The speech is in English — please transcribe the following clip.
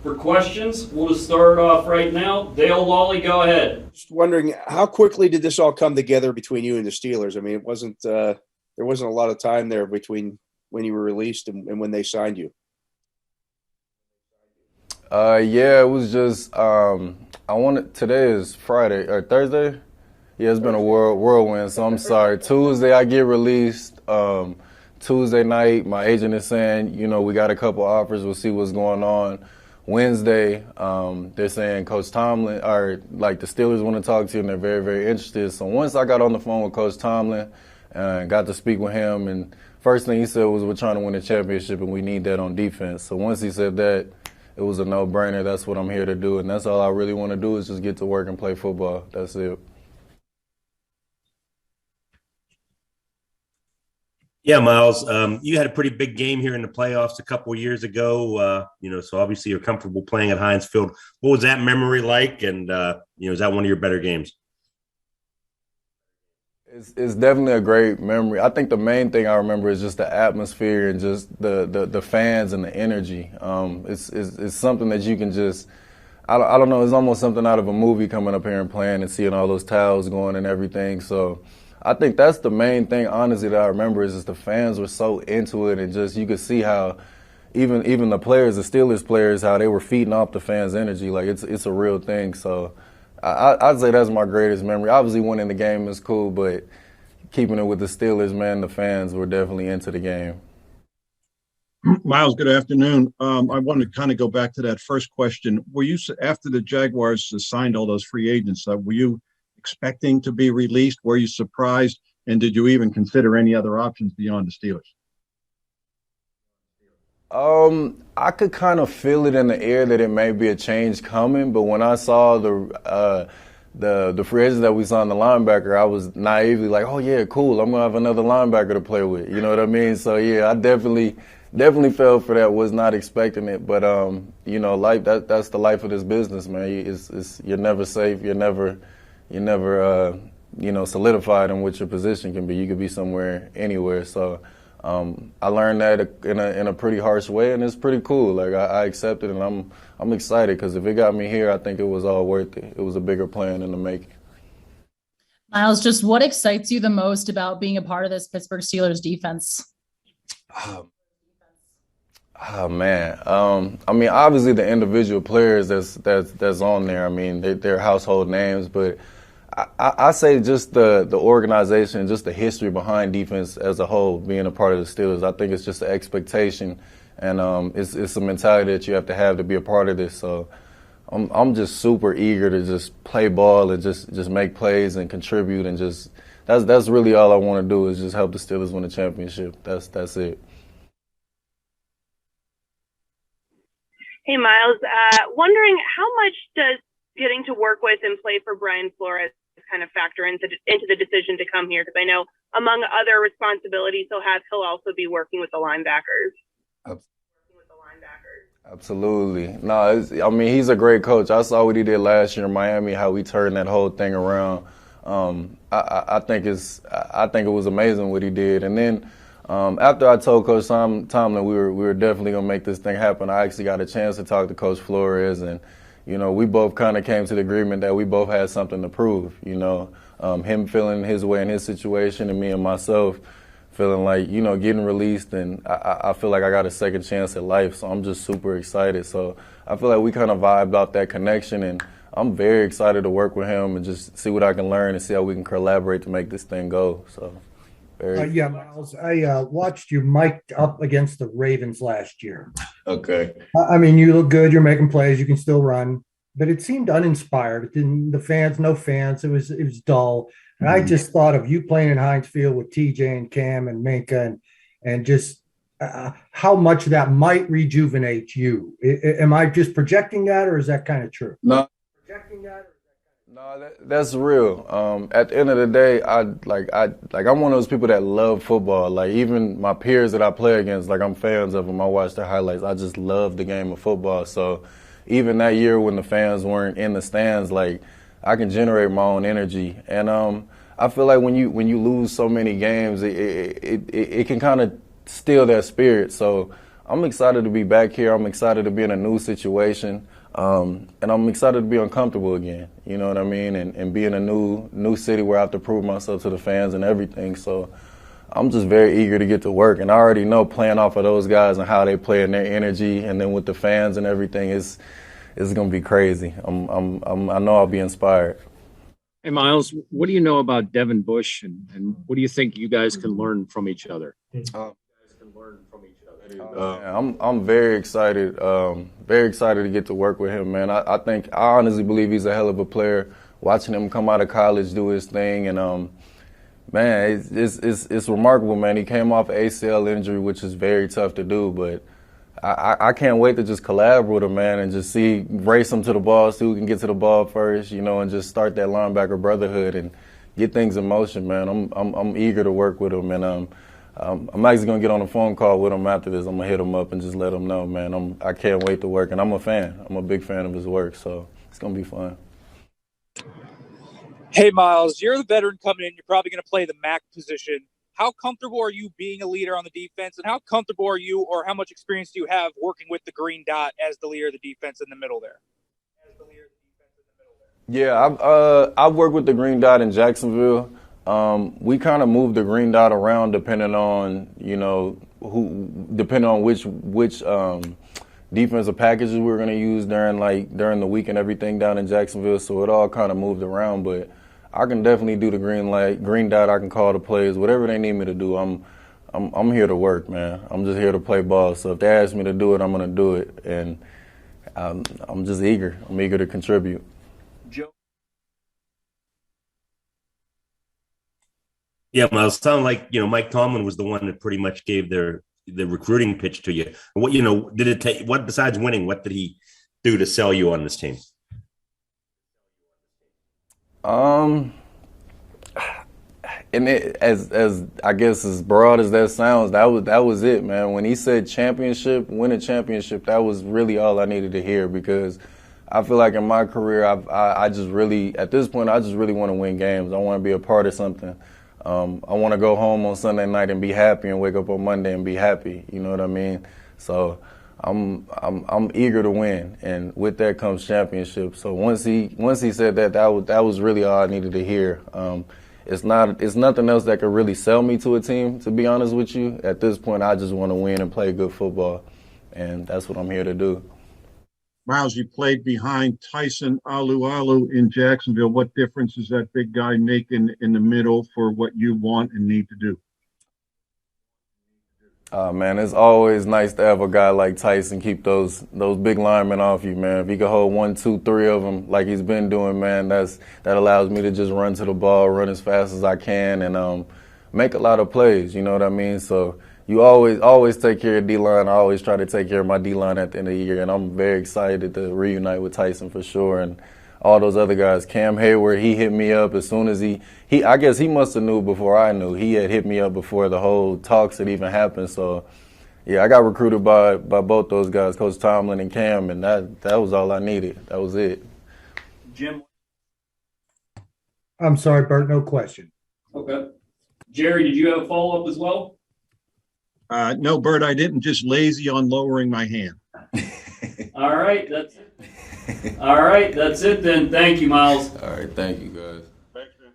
for questions. We'll just start off right now. Dale Lawley, go ahead. Just wondering, how quickly did this all come together between you and the Steelers? I mean, it wasn't there wasn't a lot of time there between when you were released and when they signed you. Yeah, it was just today is Friday or Thursday. Yeah, it's been a whirlwind, so I'm sorry. Tuesday I get released. Tuesday night, my agent is saying, we got a couple offers. We'll see what's going on. Wednesday, they're saying Coach Tomlin, or like the Steelers want to talk to you, and they're very, very interested. So once I got on the phone with Coach Tomlin and got to speak with him, and first thing he said was, we're trying to win a championship, and we need that on defense. So once he said that, it was a no-brainer. That's what I'm here to do, and that's all I really want to do is just get to work and play football. That's it. Yeah, Myles, you had a pretty big game here in the playoffs a couple of years ago, so obviously you're comfortable playing at Heinz Field. What was that memory like? And, is that one of your better games? It's definitely a great memory. I think the main thing I remember is just the atmosphere and just the fans and the energy. It's something that you can just, I don't know, it's almost something out of a movie coming up here and playing and seeing all those towels going and everything. So I think that's the main thing, honestly, that I remember is just the fans were so into it, and just you could see how even the players, the Steelers players, how they were feeding off the fans' energy. Like it's a real thing. So I'd say that's my greatest memory. Obviously, winning the game is cool, but keeping it with the Steelers, man, the fans were definitely into the game. Myles, good afternoon. I wanted to kind of go back to that first question. Were you, after the Jaguars signed all those free agents, were you expecting to be released? Were you surprised? And did you even consider any other options beyond the Steelers? I could kind of feel it in the air that it may be a change coming, but when I saw the free agents that we signed, the linebacker, I was naively like, oh yeah, cool, I'm gonna have another linebacker to play with. You know what I mean? So yeah, I definitely fell for that. Was not expecting it, but life that's the life of this business, man. You're never safe. You're never solidified in what your position can be. You could be somewhere, anywhere. So I learned that in a pretty harsh way, and it's pretty cool. Like I accept it, and I'm excited because if it got me here, I think it was all worth it. It was a bigger plan in the making. Myles, just what excites you the most about being a part of this Pittsburgh Steelers defense? Oh man, I mean, obviously the individual players that's on there. I mean, they're household names, but I say just the organization, just the history behind defense as a whole, being a part of the Steelers. I think it's just the expectation, and it's a mentality that you have to be a part of this. So I'm just super eager to just play ball and just make plays and contribute, and just that's really all I want to do is just help the Steelers win a championship. That's it. Hey, Myles, wondering how much does getting to work with and play for Brian Flores kind of factor into the decision to come here? Because I know among other responsibilities he'll also be working with the linebackers. Absolutely. No, I mean, he's a great coach. I saw what he did last year in Miami, how he turned that whole thing around. I think it was amazing what he did. And then after I told Coach Tomlin we were definitely gonna make this thing happen, I actually got a chance to talk to Coach Flores, and we both kind of came to the agreement that we both had something to prove. Him feeling his way in his situation, and me and myself feeling like getting released, and I feel like I got a second chance at life. So I'm just super excited. So I feel like we kind of vibed out that connection, and I'm very excited to work with him and just see what I can learn and see how we can collaborate to make this thing go. So. Yeah, Myles, I watched you mic'd up against the Ravens last year. Okay. I mean, you look good. You're making plays. You can still run, but it seemed uninspired. It didn't. The fans, no fans. It was dull. And I just thought of you playing in Heinz Field with TJ and Cam and Minka, and just how much that might rejuvenate you. Am I just projecting that, or is that kind of true? No. Projecting that. No, that's real. At the end of the day, I'm one of those people that love football. Like even my peers that I play against, like I'm fans of them. I watch their highlights. I just love the game of football. So even that year when the fans weren't in the stands, like I can generate my own energy. And I feel like when you lose so many games, it can kind of steal that spirit. So I'm excited to be back here. I'm excited to be in a new situation. And I'm excited to be uncomfortable again. You know what I mean? And be in a new city where I have to prove myself to the fans and everything. So I'm just very eager to get to work. And I already know playing off of those guys and how they play and their energy, and then with the fans and everything, it's going to be crazy. I know I'll be inspired. Hey, Myles, what do you know about Devin Bush, and what do you think you guys can learn from each other? I'm very excited to get to work with him, man. I honestly believe he's a hell of a player. Watching him come out of college, do his thing, and man, it's remarkable, man. He came off an ACL injury, which is very tough to do, but I can't wait to just collab with him, man, and just race him to the ball, see who can get to the ball first, you know, and just start that linebacker brotherhood and get things in motion, man. I'm eager to work with him, and I'm actually gonna get on a phone call with him after this. I'm gonna hit him up and just let him know, man. I can't wait to work, and I'm a fan. I'm a big fan of his work, so it's gonna be fun. Hey, Myles, you're the veteran coming in. You're probably going to play the MAC position. How comfortable are you being a leader on the defense, and how comfortable are you, or how much experience do you have working with the green dot as the leader of the defense in the middle there? Yeah, I've worked with the green dot in Jacksonville. We kind of moved the green dot around depending on, you know, which defensive packages we were going to use during the week and everything down in Jacksonville. So it all kind of moved around, but I can definitely do the green dot. I can call the plays, whatever they need me to do. I'm here to work, man. I'm just here to play ball. So if they ask me to do it, I'm going to do it, and I'm just eager. I'm eager to contribute. Joe. Yeah, Miles, sound like, you know, Mike Tomlin was the one that pretty much gave the recruiting pitch to you. What, you know, did it take? What besides winning? What did he do to sell you on this team? And as I guess as broad as that sounds, that was it, man. When he said win a championship, that was really all I needed to hear, because I feel like in my career, I just really, at this point, I just really want to win games. I want to be a part of something. I want to go home on Sunday night and be happy, and wake up on Monday and be happy. You know what I mean? So I'm eager to win, and with that comes championship. So once he said that was really all I needed to hear. It's nothing else that could really sell me to a team, to be honest with you. At this point, I just want to win and play good football, and that's what I'm here to do. Myles, you played behind Tyson Alualu in Jacksonville. What difference does that big guy make in the middle for what you want and need to do? Man, it's always nice to have a guy like Tyson keep those big linemen off you, man. If he can hold 1, 2, 3 of them like he's been doing, man, that allows me to just run to the ball, run as fast as I can, and make a lot of plays. You know what I mean? So you always take care of D-line. I always try to take care of my D-line at the end of the year, and I'm very excited to reunite with Tyson for sure, and all those other guys. Cam Hayward, he hit me up as soon as he I guess he must have knew before I knew. He had hit me up before the whole talks had even happened. So, yeah, I got recruited by both those guys, Coach Tomlin and Cam, and that was all I needed. That was it. Jim. I'm sorry, Bert, no question. Okay. Jerry, did you have a follow-up as well? No, Bert, I didn't. Just lazy on lowering my hand. All right, that's it. All right, that's it then. Thank you, Myles. All right, thank you, guys.